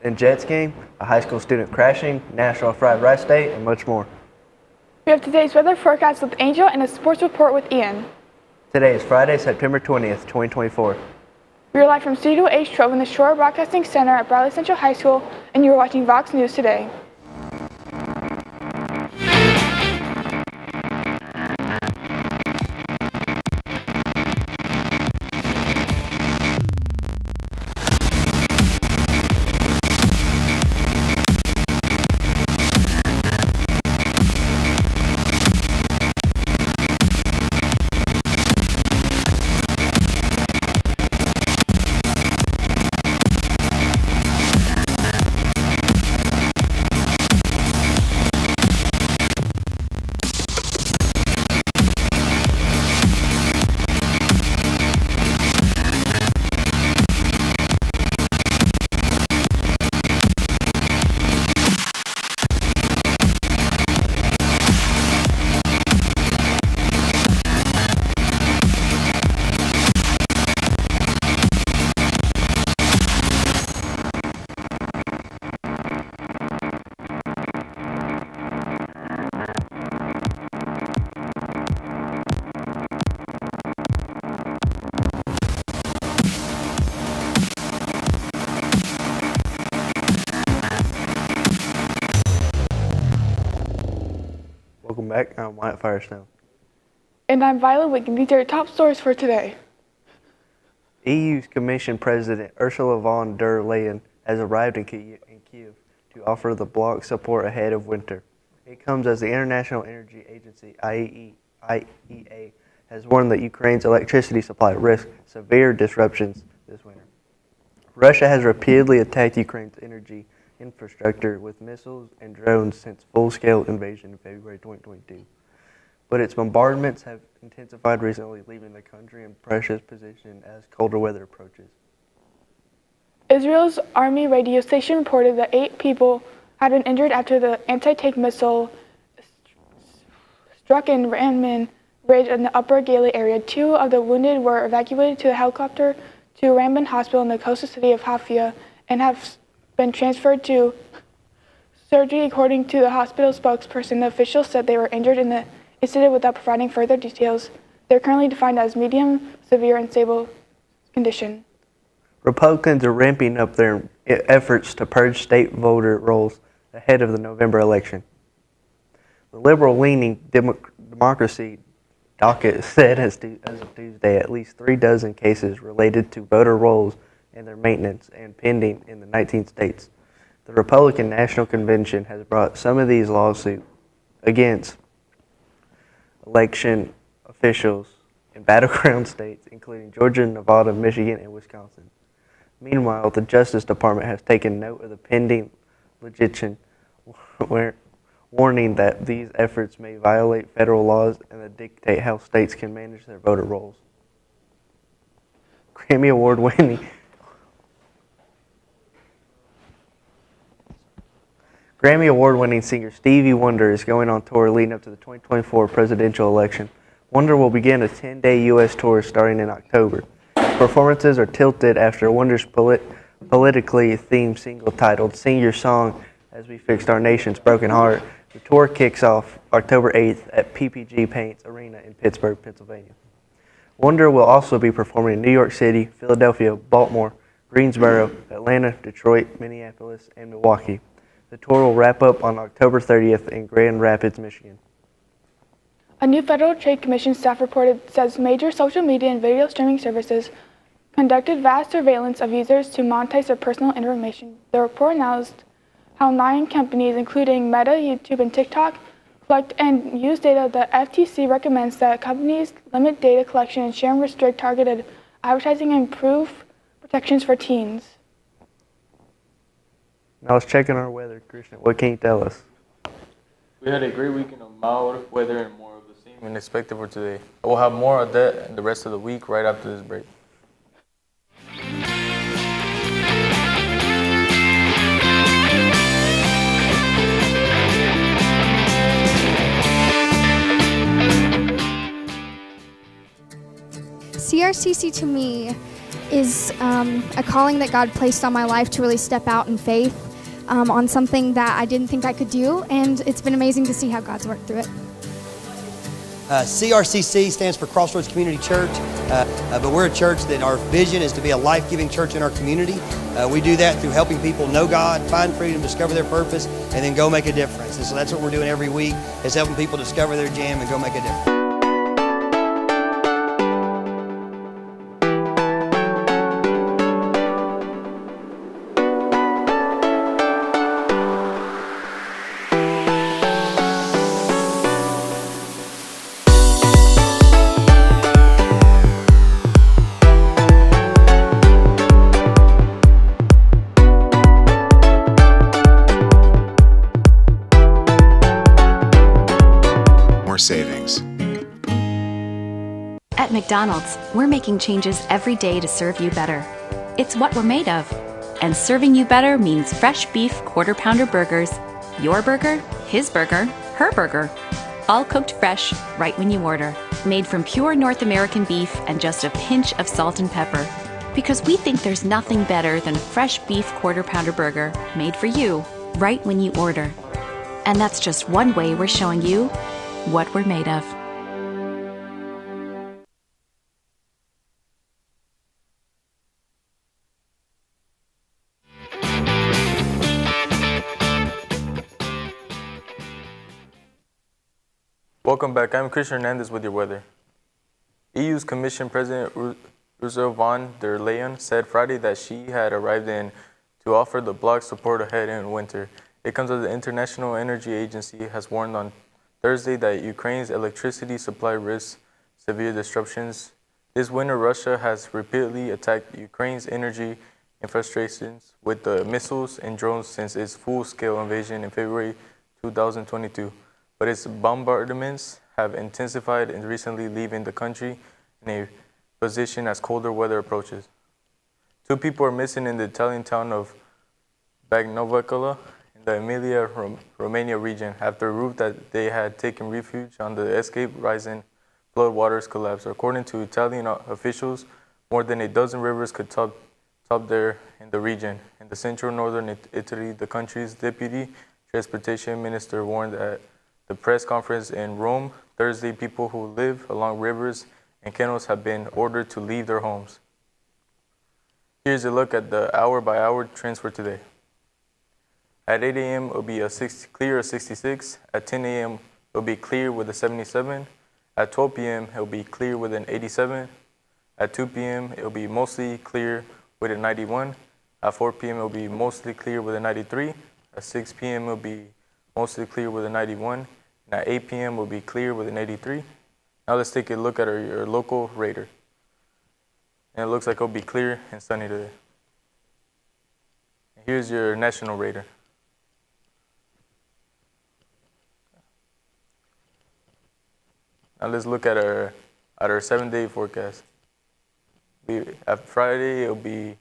then jet skiing, a high school student crashing, National Fried Rice Day, and much more. We have today's weather forecast with Angel and a sports report with Ian. Today is Friday, September 20th, 2024. We are live from Studio H12 in the Shore Broadcasting Center at Bradley Central High School, and you are watching Vox News Today. Welcome back. I'm Wyatt Firestone. And I'm Violet Wiggin. These are your top stories for today. EU's Commission President Ursula von der Leyen has arrived in Kyiv to offer the bloc support ahead of winter. It comes as the International Energy Agency, IEA, has warned that Ukraine's electricity supply risks severe disruptions this winter. Russia has repeatedly attacked Ukraine's energy infrastructure with missiles and drones since full-scale invasion in February 2022. But its bombardments have intensified recently, leaving the country in precious position as colder weather approaches. Israel's army radio station reported that 8 people had been injured after the anti-tank missile struck in Ramman Ridge in the Upper Galilee area. 2 of the wounded were evacuated to a helicopter to Ramban Hospital in the coastal city of Haifa and have been transferred to surgery. According to the hospital spokesperson, the officials said they were injured in the incident without providing further details. They're currently defined as medium, severe, and stable condition. Republicans are ramping up their efforts to purge state voter rolls ahead of the November election. The liberal-leaning Democracy docket said as of Tuesday at least 3 dozen cases related to voter rolls and their maintenance and pending in the 19 states. The Republican National Convention has brought some of these lawsuits against election officials in battleground states, including Georgia, Nevada, Michigan, and Wisconsin. Meanwhile, the Justice Department has taken note of the pending litigation, warning that these efforts may violate federal laws and dictate how states can manage their voter rolls. Grammy Award-winning singer Stevie Wonder is going on tour leading up to the 2024 presidential election. Wonder will begin a 10-day U.S. tour starting in October. Performances are tilted after Wonder's politically themed single titled "Sing Your Song as We Fixed Our Nation's Broken Heart." The tour kicks off October 8th at PPG Paints Arena in Pittsburgh, Pennsylvania. Wonder will also be performing in New York City, Philadelphia, Baltimore, Greensboro, Atlanta, Detroit, Minneapolis, and Milwaukee. The tour will wrap up on October 30th in Grand Rapids, Michigan. A new Federal Trade Commission staff report says major social media and video streaming services conducted vast surveillance of users to monetize their personal information. The report announced how 9 companies, including Meta, YouTube, and TikTok, collect and use data. The FTC recommends that companies limit data collection and share and restrict targeted advertising and improve protections for teens. Now let's check on our weather. Christian, what can you tell us? We had a great weekend of mild weather and more of the same expected for today. We'll have more of that in the rest of the week right after this break. CRCC to me is a calling that God placed on my life to really step out in faith on something that I didn't think I could do, and it's been amazing to see how God's worked through it. CRCC stands for Crossroads Community Church, but we're a church that our vision is to be a life-giving church in our community. We do that through helping people know God, find freedom, discover their purpose, and then go make a difference. And so that's what we're doing every week, is helping people discover their jam and go make a difference. Savings. At McDonald's, we're making changes every day to serve you better. It's what we're made of. And serving you better means fresh beef quarter-pounder burgers. Your burger, his burger, her burger. All cooked fresh, right when you order. Made from pure North American beef and just a pinch of salt and pepper. Because we think there's nothing better than a fresh beef quarter-pounder burger made for you, right when you order. And that's just one way we're showing you what we're made of. Welcome back. I'm Christian Hernandez with your weather. EU's Commission President Ursula von der Leyen said Friday that she had arrived in to offer the bloc support ahead in winter. It comes as the International Energy Agency has warned on Thursday that Ukraine's electricity supply risks severe disruptions. This winter, Russia has repeatedly attacked Ukraine's energy infrastructures with the missiles and drones since its full-scale invasion in February 2022. But its bombardments have intensified and recently leaving the country in a position as colder weather approaches. 2 people are missing in the Italian town of Bagnovacola, the Emilia-Romagna region, after a roof that they had taken refuge on the escape rising flood waters collapsed. According to Italian officials, more than a dozen rivers could top there in the region. In the central northern Italy, the country's deputy transportation minister warned at the press conference in Rome Thursday people who live along rivers and canals have been ordered to leave their homes. Here's a look at the hour-by-hour trends for today. At 8 a.m., it will be clear of 66. At 10 a.m., it will be clear with a 77. At 12 p.m., it will be clear with an 87. At 2 p.m., it will be mostly clear with a 91. At 4 p.m., it will be mostly clear with a 93. At 6 p.m., it will be mostly clear with a 91. And at 8 p.m., it will be clear with an 83. Now let's take a look at your local radar. And it looks like it will be clear and sunny today. And here's your national radar. Now let's look at our 7-day forecast. At Friday, it'll be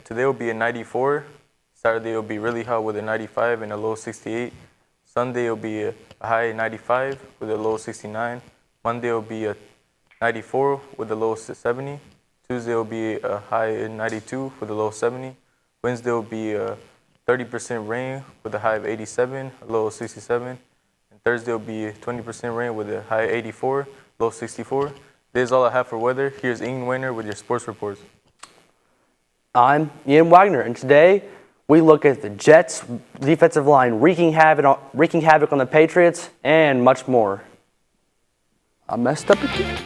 today will be a 94. Saturday will be really hot with a 95 and a low 68. Sunday will be a high 95 with a low 69. Monday will be a 94 with a low 70. Tuesday will be a high 92 with a low 70. Wednesday will be a 30% rain with a high of 87, a low 67. Thursday will be 20% rain with a high 84, low 64. This is all I have for weather. Here's Ian Weiner with your sports reports. I'm Ian Wagner, and today we look at the Jets' defensive line wreaking havoc on the Patriots and much more. I messed up again.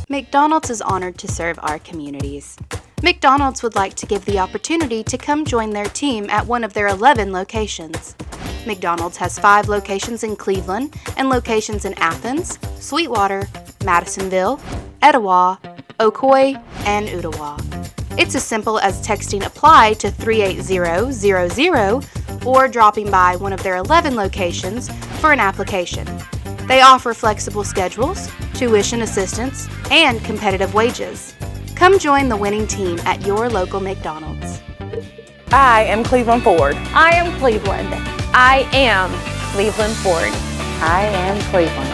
McDonald's is honored to serve our communities. McDonald's would like to give the opportunity to come join their team at one of their 11 locations. McDonald's has 5 locations in Cleveland and locations in Athens, Sweetwater, Madisonville, Etowah, Ocoee, and Ottawa. It's as simple as texting APPLY to 38000 or dropping by one of their 11 locations for an application. They offer flexible schedules, tuition assistance, and competitive wages. Come join the winning team at your local McDonald's. I am Cleveland Ford. I am Cleveland. I am Cleveland Ford. I am Cleveland.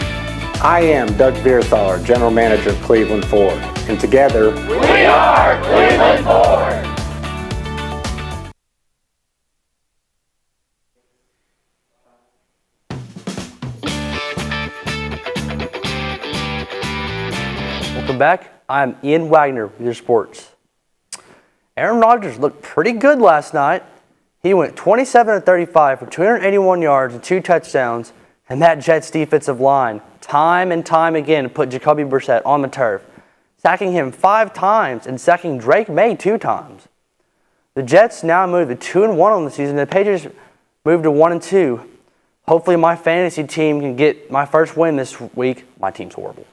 I am Doug Vierthaler, General Manager of Cleveland Ford. And together, we are Cleveland Ford. Welcome back. I'm Ian Wagner with your sports. Aaron Rodgers looked pretty good last night. He went 27-35 for 281 yards and 2 touchdowns, and that Jets defensive line, time and time again, put Jacoby Brissett on the turf, sacking him 5 times and sacking Drake May 2 times. The Jets now move to 2-1 on the season. The Patriots moved to 1-2. Hopefully my fantasy team can get my first win this week. My team's horrible.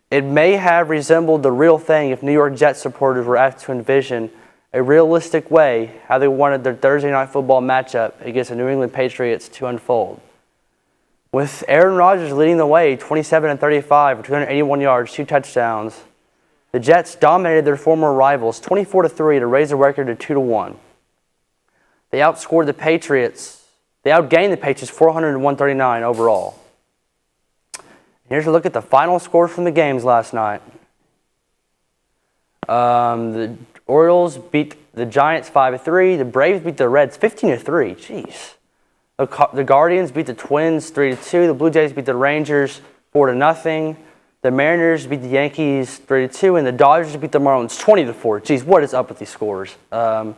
It may have resembled the real thing if New York Jets supporters were asked to envision a realistic way how they wanted their Thursday night football matchup against the New England Patriots to unfold. With Aaron Rodgers leading the way 27-35 for 281 yards, 2 touchdowns, the Jets dominated their former rivals 24-3 to raise the record to 2-1. They outscored the Patriots. They outgained the Patriots 400-139 overall. Here's a look at the final scores from the games last night. The Orioles beat the Giants 5-3. The Braves beat the Reds 15-3. Jeez. The Guardians beat the Twins 3-2. The Blue Jays beat the Rangers 4-0. The Mariners beat the Yankees 3-2, and the Dodgers beat the Marlins 20-4. Jeez, what is up with these scores? The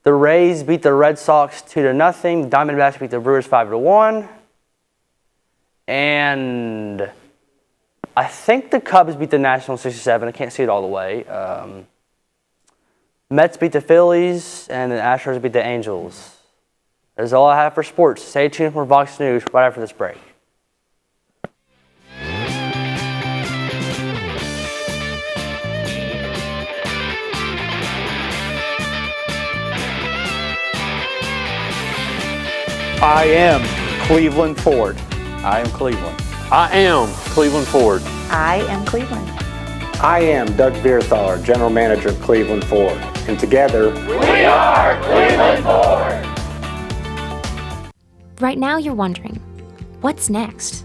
Rays beat the Red Sox 2-0. The Diamondbacks beat the Brewers 5-1. And I think the Cubs beat the Nationals 67. I can't see it all the way. Mets beat the Phillies, and the Astros beat the Angels. That's all I have for sports. Stay tuned for Vox News right after this break. I am Cleveland Ford. I am Cleveland. I am Cleveland Ford. I am Cleveland. I am Doug Vierthaler, General Manager of Cleveland Ford. And together, we are Cleveland Ford. Right now you're wondering, what's next?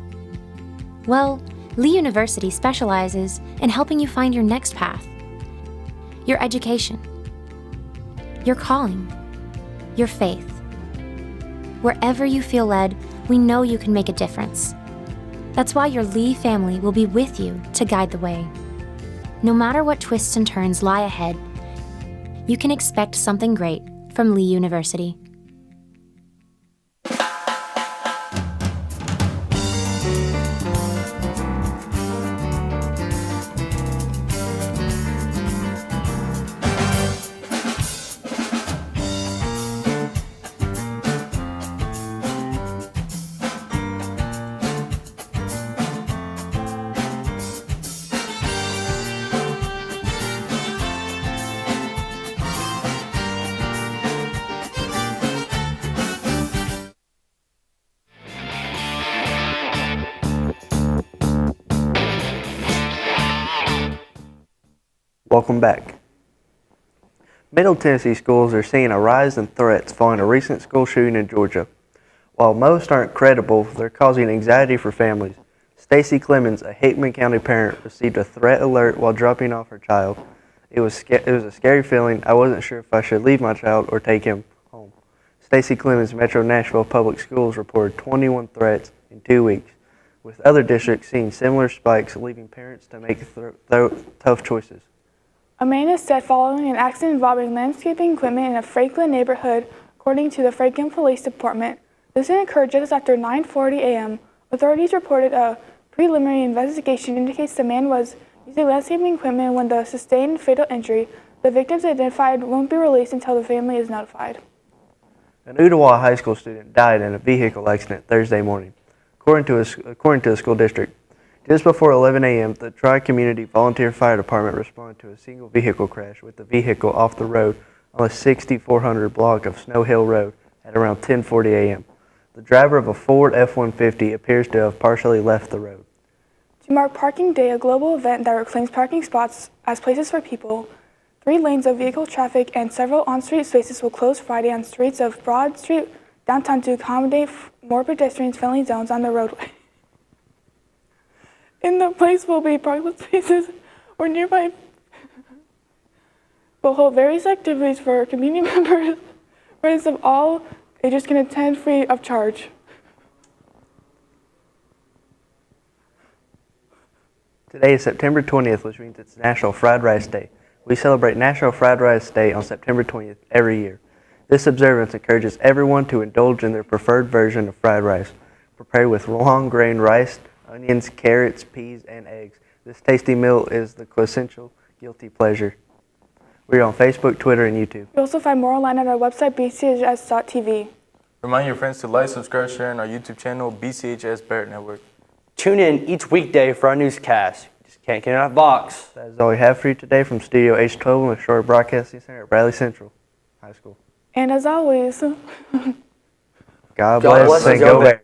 Well, Lee University specializes in helping you find your next path. Your education. Your calling. Your faith. Wherever you feel led, we know you can make a difference. That's why your Lee family will be with you to guide the way. No matter what twists and turns lie ahead, you can expect something great from Lee University. Welcome back. Middle Tennessee schools are seeing a rise in threats following a recent school shooting in Georgia. While most aren't credible, they're causing anxiety for families. Stacy Clemens, a Hickman County parent, received a threat alert while dropping off her child. It was a scary feeling. I wasn't sure if I should leave my child or take him home. Stacy Clemens, Metro Nashville Public Schools, reported 21 threats in 2 weeks, with other districts seeing similar spikes, leaving parents to make tough choices. A man is dead following an accident involving landscaping equipment in a Franklin neighborhood, according to the Franklin Police Department. This occurred just after 9:40 a.m. Authorities reported a preliminary investigation indicates the man was using landscaping equipment when the sustained fatal injury. The victims identified won't be released until the family is notified. An Ottawa high school student died in a vehicle accident Thursday morning, according to the school district. Just before 11 a.m., the Tri-Community Volunteer Fire Department responded to a single vehicle crash with the vehicle off the road on the 6400 block of Snow Hill Road at around 10:40 a.m. The driver of a Ford F-150 appears to have partially left the road. To mark Parking Day, a global event that reclaims parking spots as places for people, 3 lanes of vehicle traffic and several on-street spaces will close Friday on streets of Broad Street downtown to accommodate more pedestrian-friendly zones on the roadway. In the place will be parking spaces or nearby will hold various activities for community members. Residents of all ages can attend free of charge. Today is September 20th, which means it's National Fried Rice Day. We celebrate National Fried Rice Day on September 20th every year. This observance encourages everyone to indulge in their preferred version of fried rice, prepared with long-grain rice, onions, carrots, peas, and eggs. This tasty meal is the quintessential guilty pleasure. We're on Facebook, Twitter, and YouTube. You'll also find more online at our website, BCHS.TV. Remind your friends to like, subscribe, share on our YouTube channel, BCHS Barrett Network. Tune in each weekday for our newscast. Just can't get enough Vox. That is all we have for you today from Studio H12 and the Shore Broadcasting Center at Bradley Central High School. And as always, God bless and go Bears.